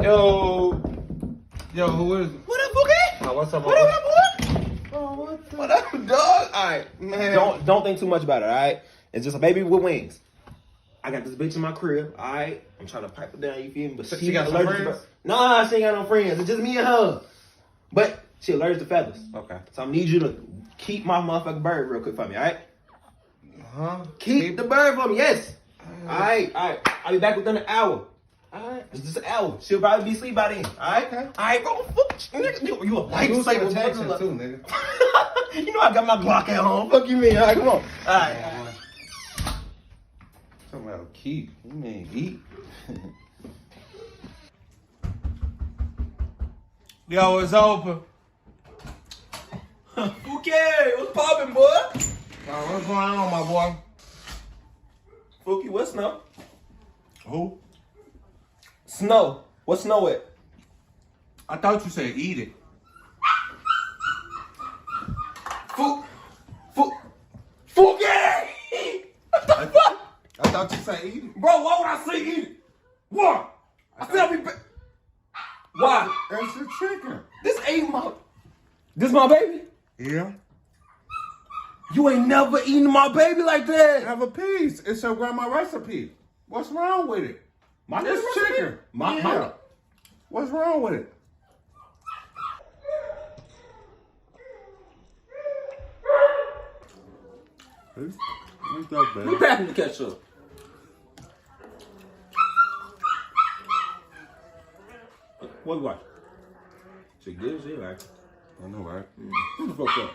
Yo, who is it? What up, Boogie? Oh, what's up, What up, boy? Oh, What up, dog? All right, man. Don't think too much about it, all right? It's just a baby with wings. I got this bitch in my crib, all right? I'm trying to pipe her down, you feel me? But She got some allergic to friends? Nah, she ain't got no friends. It's just me and her. But she allergic to feathers. Okay. So I need you to keep my motherfucking bird real quick for me, all right? Huh? Keep the bird for me, yes. All right. I'll be back within an hour. All right, it's just an hour. She'll probably be asleep by then. All right, Okay. all right, bro. Nigga, you a You lifesaver, protection brother. too, nigga. You know I got my Glock at home. Fuck you, mean? All right, come on. All right. Talking about keep. You mean eat? Yo, it's open. Okay, what's poppin', boy? What's going on, my boy? Fookie, what snow? Who? Snow. What snow at? I thought you said eat it. Fookie! I thought you said eat it. Bro, why would I say eat it? Why? I said I'll be back. Why? That's the chicken. This ain't my... This my baby? Yeah. You ain't never eaten my baby like that. Have a piece. It's your grandma recipe. What's wrong with it? My It's recipe? chicken. My- What's wrong with it? It's not Who bad. passing the ketchup? What you watch? She good, she like. I know, right? Who the fuck up?